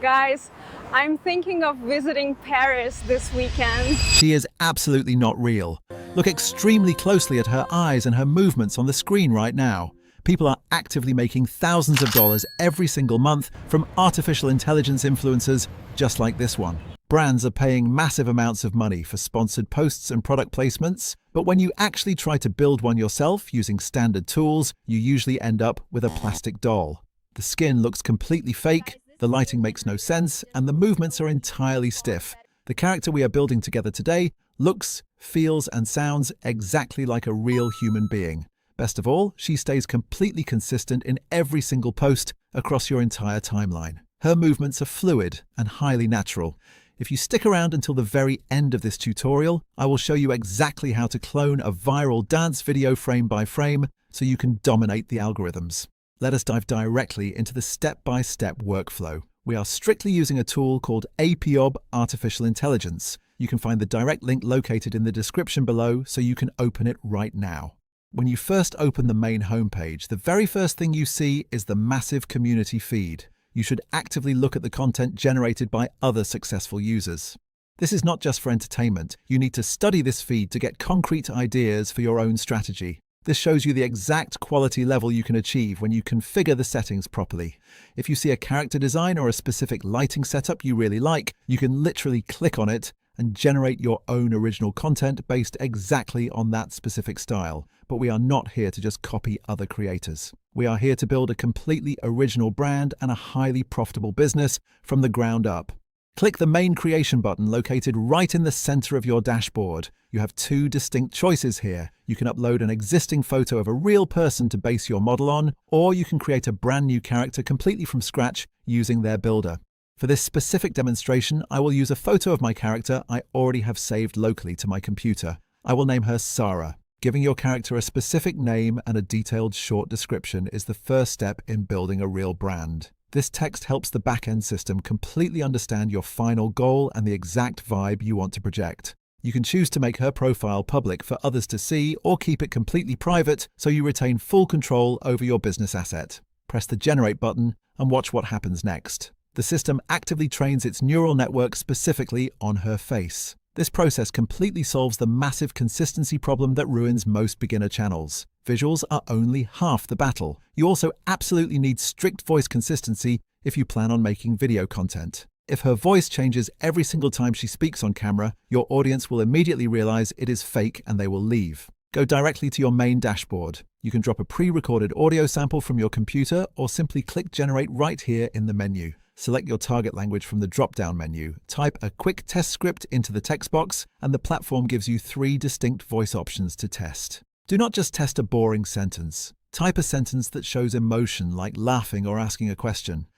Guys, I'm thinking of visiting Paris this weekend. She is absolutely not real. Look extremely closely at her eyes and her movements on the screen right now. People are actively making thousands of dollars every single month from artificial intelligence influencers just like this one. Brands are paying massive amounts of money for sponsored posts and product placements, but when you actually try to build one yourself using standard tools, you usually end up with a plastic doll. The skin looks completely fake, the lighting makes no sense, and the movements are entirely stiff. The character we are building together today looks, feels, and sounds exactly like a real human being. Best of all, she stays completely consistent in every single post across your entire timeline. Her movements are fluid and highly natural. If you stick around until the very end of this tutorial, I will show you exactly how to clone a viral dance video frame by frame so you can dominate the algorithms. Let us dive directly into the step-by-step workflow. We are strictly using a tool called Apob Artificial Intelligence. You can find the direct link located in the description below so you can open it right now. When you first open the main homepage, the very first thing you see is the massive community feed. You should actively look at the content generated by other successful users. This is not just for entertainment. You need to study this feed to get concrete ideas for your own strategy. This shows you the exact quality level you can achieve when you configure the settings properly. If you see a character design or a specific lighting setup you really like, you can literally click on it and generate your own original content based exactly on that specific style. But we are not here to just copy other creators. We are here to build a completely original brand and a highly profitable business from the ground up. Click the main creation button located right in the center of your dashboard. You have two distinct choices here. You can upload an existing photo of a real person to base your model on, or you can create a brand new character completely from scratch using their builder. For this specific demonstration, I will use a photo of my character I already have saved locally to my computer. I will name her Sarah. Giving your character a specific name and a detailed short description is the first step in building a real brand. This text helps the back-end system completely understand your final goal and the exact vibe you want to project. You can choose to make her profile public for others to see or keep it completely private so you retain full control over your business asset. Press the Generate button and watch what happens next. The system actively trains its neural network specifically on her face. This process completely solves the massive consistency problem that ruins most beginner channels. Visuals are only half the battle. You also absolutely need strict voice consistency if you plan on making video content. If her voice changes every single time she speaks on camera, your audience will immediately realize it is fake and they will leave. Go directly to your main dashboard. You can drop a pre-recorded audio sample from your computer or simply click Generate right here in the menu. Select your target language from the drop-down menu, type a quick test script into the text box, and the platform gives you 3 distinct voice options to test. Do not just test a boring sentence. Type a sentence that shows emotion, like laughing or asking a question.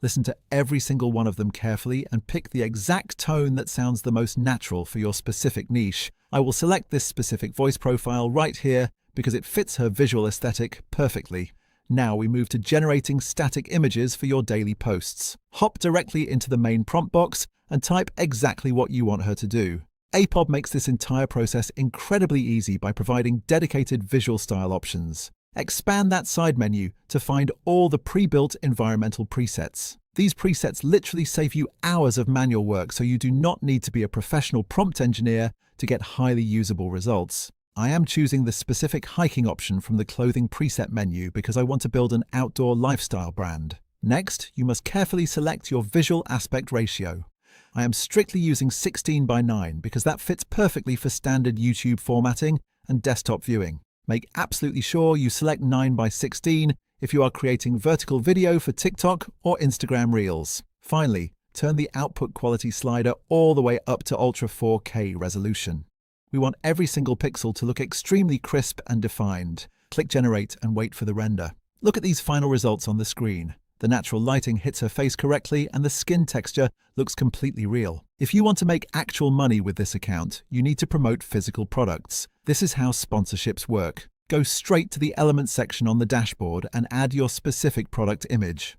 Listen to every single one of them carefully and pick the exact tone that sounds the most natural for your specific niche. I will select this specific voice profile right here because it fits her visual aesthetic perfectly. Now we move to generating static images for your daily posts. Hop directly into the main prompt box and type exactly what you want her to do. Apob makes this entire process incredibly easy by providing dedicated visual style options. Expand that side menu to find all the pre-built environmental presets. These presets literally save you hours of manual work, so you do not need to be a professional prompt engineer to get highly usable results. I am choosing the specific hiking option from the clothing preset menu because I want to build an outdoor lifestyle brand. Next, you must carefully select your visual aspect ratio. I am strictly using 16:9 because that fits perfectly for standard YouTube formatting and desktop viewing. Make absolutely sure you select 9:16 if you are creating vertical video for TikTok or Instagram Reels. Finally, turn the output quality slider all the way up to Ultra 4K resolution. We want every single pixel to look extremely crisp and defined. Click Generate and wait for the render. Look at these final results on the screen. The natural lighting hits her face correctly and the skin texture looks completely real. If you want to make actual money with this account, you need to promote physical products. This is how sponsorships work. Go straight to the Elements section on the dashboard and add your specific product image.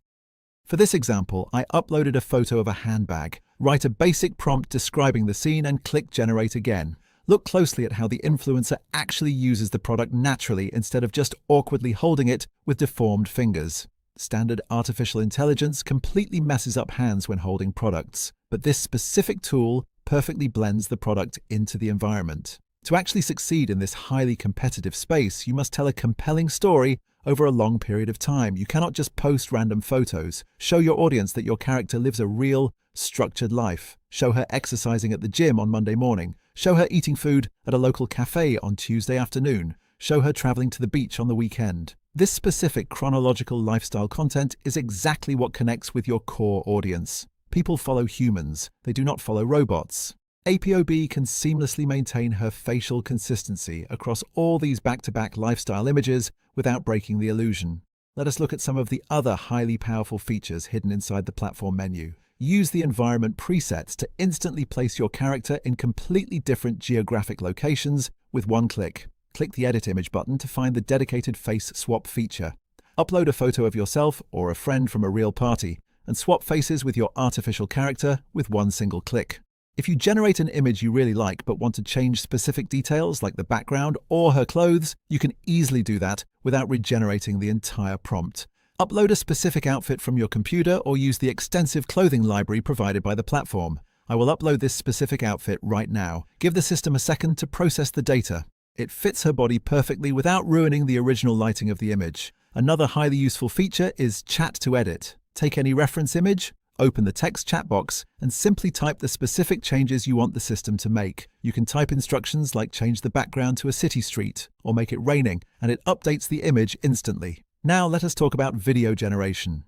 For this example, I uploaded a photo of a handbag. Write a basic prompt describing the scene and click Generate again. Look closely at how the influencer actually uses the product naturally instead of just awkwardly holding it with deformed fingers. Standard artificial intelligence completely messes up hands when holding products, but this specific tool perfectly blends the product into the environment. To actually succeed in this highly competitive space, you must tell a compelling story over a long period of time. You cannot just post random photos. Show your audience that your character lives a real, structured life. Show her exercising at the gym on Monday morning. Show her eating food at a local cafe on Tuesday afternoon. Show her traveling to the beach on the weekend. This specific chronological lifestyle content is exactly what connects with your core audience. People follow humans. They do not follow robots. Apob can seamlessly maintain her facial consistency across all these back-to-back lifestyle images without breaking the illusion. Let us look at some of the other highly powerful features hidden inside the platform menu. Use the environment presets to instantly place your character in completely different geographic locations with one click. Click the Edit Image button to find the dedicated face swap feature. Upload a photo of yourself or a friend from a real party and swap faces with your artificial character with one single click. If you generate an image you really like but want to change specific details like the background or her clothes, you can easily do that without regenerating the entire prompt. Upload a specific outfit from your computer or use the extensive clothing library provided by the platform. I will upload this specific outfit right now. Give the system a second to process the data. It fits her body perfectly without ruining the original lighting of the image. Another highly useful feature is Chat to Edit. Take any reference image, open the text chat box, and simply type the specific changes you want the system to make. You can type instructions like change the background to a city street or make it raining, and it updates the image instantly. Now let us talk about video generation.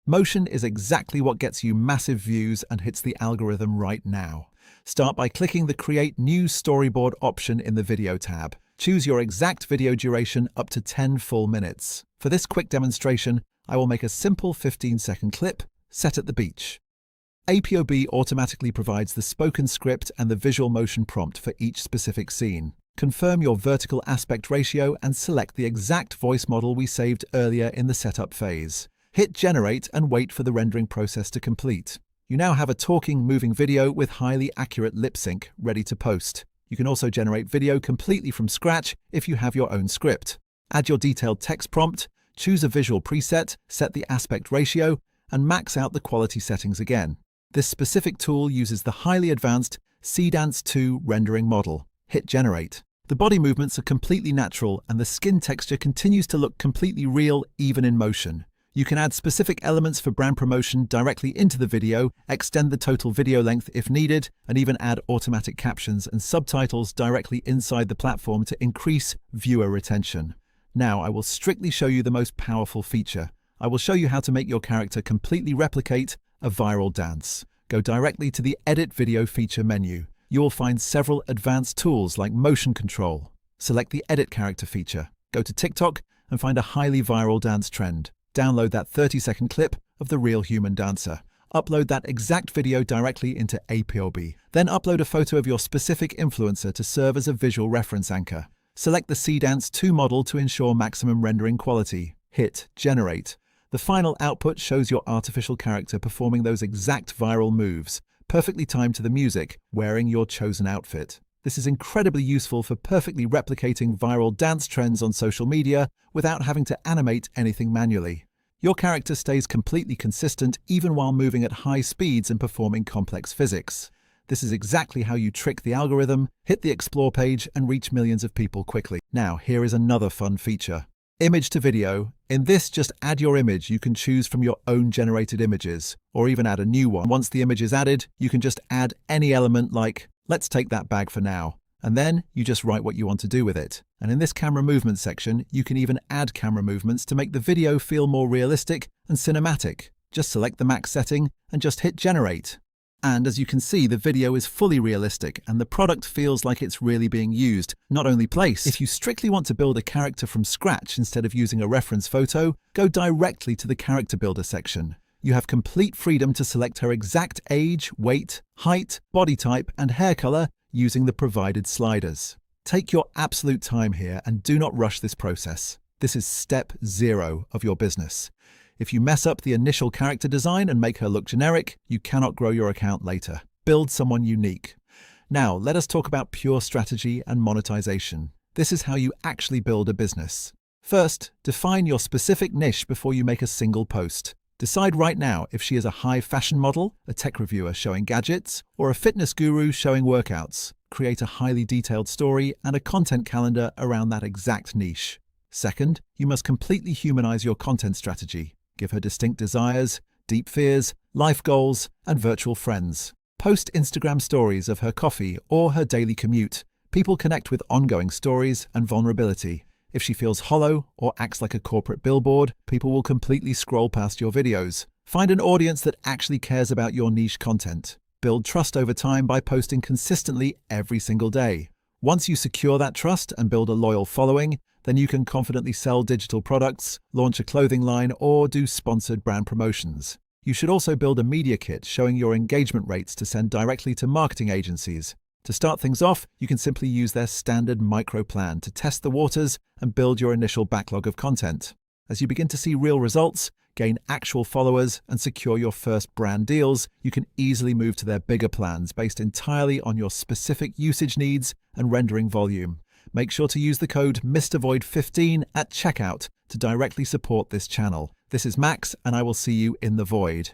Motion is exactly what gets you massive views and hits the algorithm right now. Start by clicking the Create New Storyboard option in the Video tab. Choose your exact video duration up to 10 full minutes. For this quick demonstration, I will make a simple 15-second clip set at the beach. Apob automatically provides the spoken script and the visual motion prompt for each specific scene. Confirm your vertical aspect ratio and select the exact voice model we saved earlier in the setup phase. Hit Generate and wait for the rendering process to complete. You now have a talking, moving video with highly accurate lip sync ready to post. You can also generate video completely from scratch if you have your own script. Add your detailed text prompt, choose a visual preset, set the aspect ratio, and max out the quality settings again. This specific tool uses the highly advanced Seedance 2 rendering model. Hit Generate. The body movements are completely natural and the skin texture continues to look completely real even in motion. You can add specific elements for brand promotion directly into the video, extend the total video length if needed, and even add automatic captions and subtitles directly inside the platform to increase viewer retention. Now I will strictly show you the most powerful feature. I will show you how to make your character completely replicate a viral dance. Go directly to the Edit Video feature menu. You will find several advanced tools like motion control. Select the Edit Character feature. Go to TikTok and find a highly viral dance trend. Download that 30-second clip of the real human dancer. Upload that exact video directly into Apob. Then upload a photo of your specific influencer to serve as a visual reference anchor. Select the Seedance 2 model to ensure maximum rendering quality. Hit Generate. The final output shows your artificial character performing those exact viral moves, perfectly timed to the music, wearing your chosen outfit. This is incredibly useful for perfectly replicating viral dance trends on social media without having to animate anything manually. Your character stays completely consistent even while moving at high speeds and performing complex physics. This is exactly how you trick the algorithm, hit the Explore page, and reach millions of people quickly. Now, here is another fun feature. Image to video. In this, just add your image. You can choose from your own generated images, or even add a new one. Once the image is added, you can just add any element like, let's take that bag for now. And then you just write what you want to do with it. And in this camera movement section, you can even add camera movements to make the video feel more realistic and cinematic. Just select the max setting and just hit Generate. And as you can see, the video is fully realistic and the product feels like it's really being used, not only placed. If you strictly want to build a character from scratch instead of using a reference photo, go directly to the Character Builder section. You have complete freedom to select her exact age, weight, height, body type, and hair color using the provided sliders. Take your absolute time here and do not rush this process. This is step 0 of your business. If you mess up the initial character design and make her look generic, you cannot grow your account later. Build someone unique. Now, let us talk about pure strategy and monetization. This is how you actually build a business. First, define your specific niche before you make a single post. Decide right now if she is a high fashion model, a tech reviewer showing gadgets, or a fitness guru showing workouts. Create a highly detailed story and a content calendar around that exact niche. Second, you must completely humanize your content strategy. Give her distinct desires, deep fears, life goals, and virtual friends. Post Instagram stories of her coffee or her daily commute. People connect with ongoing stories and vulnerability. If she feels hollow or acts like a corporate billboard, people will completely scroll past your videos. Find an audience that actually cares about your niche content. Build trust over time by posting consistently every single day. Once you secure that trust and build a loyal following, then you can confidently sell digital products, launch a clothing line, or do sponsored brand promotions. You should also build a media kit showing your engagement rates to send directly to marketing agencies. To start things off, you can simply use their standard micro plan to test the waters and build your initial backlog of content. As you begin to see real results, gain actual followers, and secure your first brand deals, you can easily move to their bigger plans based entirely on your specific usage needs and rendering volume. Make sure to use the code MrVoid15 at checkout to directly support this channel. This is Max, and I will see you in the void.